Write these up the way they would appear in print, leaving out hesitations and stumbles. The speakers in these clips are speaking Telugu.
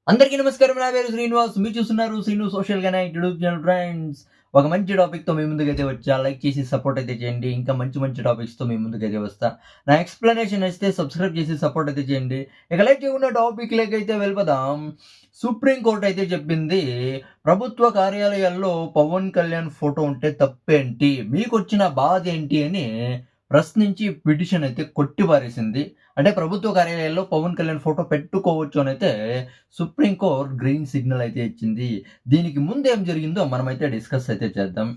అందరికీ నమస్కారం. నా పేరు శ్రీనివాస్. మీరు చూస్తున్నారు Srinu social connect YouTube channel. Friends, ఒక మంచి టాపిక్‌తో మీ ముందుకైతే వచ్చా. లైక్ చేసి సపోర్ట్ అయితే చేయండి. ఇంకా మంచి మంచి టాపిక్స్‌తో మీ ముందుకైతే వస్తా. నా ఎక్స్‌ప్లనేషన్ నచ్చితే సబ్స్క్రైబ్ చేసి సపోర్ట్ అయితే చేయండి. ఇక లైక్ చేయకుండా టాపిక్‌లోకైతే వెళ్ళిపోదాం. సుప్రీం కోర్ట్ అయితే చెప్పింది, ప్రభుత్వ కార్యాలయాల్లో పవన్ కళ్యాణ్ ఫోటో ఉంటే తప్పేంటి? మీకొచ్చిన బాధేంటి అని ప్రశ్నించి పిటిషన్ అయితే కొట్టిపారేసింది. అంటే ప్రభుత్వ కార్యాలయాల్లో పవన్ కళ్యాణ్ ఫోటో పెట్టుకోవచ్చు అనైతే సుప్రీం కోర్ట్ గ్రీన్ సిగ్నల్ అయితే ఇచ్చింది. దీనికి ముందు ఏం జరిగిందో మనమైతే డిస్కస్ అయితే చేద్దాం.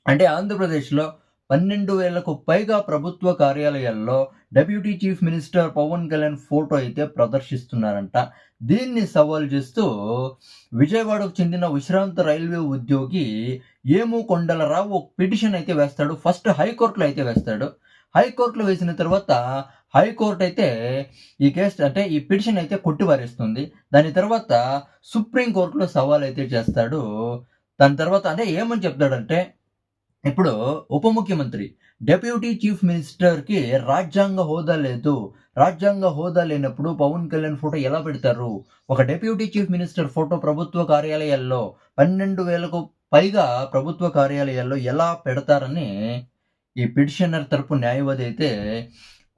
అంటే ఆంధ్రప్రదేశ్‌లో 12,000కు పైగా ప్రభుత్వ కార్యాలయాల్లో deputy chief minister Pawan Kalyan photo అయితే ప్రదర్శిస్తున్నారంట. దీన్ని సవాల్ చేస్తూ విజయవాడకు చెందిన విశ్రాంత రైల్వే ఉద్యోగి ఏము కొండలరావు ఒక పిటిషన్ అయితే వేస్తాడు. ఫస్ట్ హైకోర్ట్‌లో అయితే వేస్తాడు. హైకోర్ట్‌లో వేసిన తర్వాత హైకోర్ట్ అయితే ఈ కేస్ అంటే ఈ పిటిషన్ అయితే కొట్టిపారేస్తుంది. దాని తర్వాత సుప్రీం కోర్ట్‌లో సవాల్ అయితే చేస్తాడు. దాని తర్వాత అంటే ఏమని చెప్తాడంటే, ఇప్పుడు ఉప ముఖ్యమంత్రి, డెప్యూటీ చీఫ్ మినిస్టర్‌కి రాజ్యాంగ హోదా లేదు. రాజ్యాంగ హోదా లేనప్పుడు పవన్ కళ్యాణ్ ఫోటో ఎలా పెడతారు? ఒక డెప్యూటీ చీఫ్ మినిస్టర్ ఫోటో ప్రభుత్వ కార్యాలయాల్లో 12,000కు పైగా ప్రభుత్వ కార్యాలయాల్లో ఎలా పెడతారని ఈ పిటిషనర్ తరపు న్యాయవాది అయితే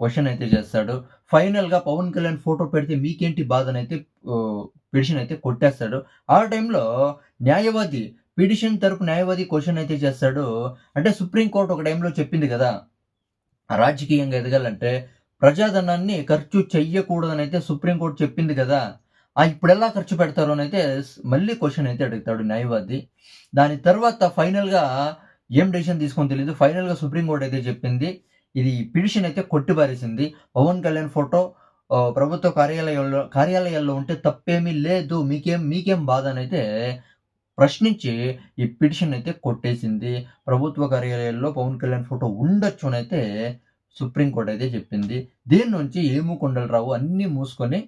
క్వెషన్ అయితే చేస్తాడు. ఫైనల్‌గా పవన్ కళ్యాణ్ ఫోటో పెడితే మీకేంటి బాధనైతే పిటిషన్ అయితే కొట్టేస్తాడు. ఆ టైంలో న్యాయవాది పిటిషన్ తరపు న్యాయవాది క్వెషన్ అయితే చేస్తాడు. అంటే సుప్రీం కోర్ట్ ఒక టైంలో చెప్పింది గదా! రాజకీయంగా ఎదగాలంటే ప్రజాధనాన్ని ఖర్చు చెయ్యకూడదనైతే సుప్రీం కోర్ట్ చెప్పింది గదా! ఇప్పుడెలా ఖర్చు పెడతారు అనైతే మళ్ళీ క్వెషన్ అయితే అడుగుతాడు న్యాయవాది. దాని తర్వాత ఫైనల్‌గా ఏం డెసిషన్ తీసుకుందో తెలీదు. ఫైనల్‌గా సుప్రీం కోర్ట్ అయితే చెప్పింది. ఇది పిటిషన్ అయితే కొట్టిపారేసింది. పవన్ కళ్యాణ్ ఫోటో ప్రభుత్వ కార్యాలయాల్లో ఉంటే తప్పేమీ లేదు. మీకేం బాధ అనైతే ప్రశ్నించి ఈ పిటిషన్ అయితే కొట్టేసింది. ప్రభుత్వ కార్యాలయాల్లో పవన్ కళ్యాణ్ ఫోటో ఉండొచ్చు అనైతే సుప్రీం కోర్ట్ అయితే చెప్పింది. దీని నుంచి ఏము కొండలరావు అన్నీ మూసుకొని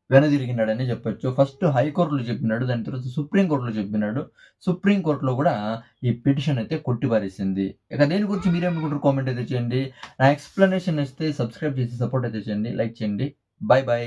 వెనుదిరిగినాడనే చెప్పొచ్చు. ఫస్ట్ హైకోర్ట్‌లో చెప్పినాడు. దాని తర్వాత సుప్రీం కోర్ట్‌లో చెప్పినాడు. సుప్రీం కోర్ట్‌లో గూడా ఈ పిటిషన్ అయితే కొట్టిపారేసింది. ఇక దీని గురించి మీరేమనుకుంటారో కామెంట్ అయితే చేయండి. నా ఎక్స్‌ప్లనేషన్ నచ్చితే సబ్స్క్రైబ్ చేసి సపోర్ట్ అయితే చేయండి. లైక్ చేయండి. By by.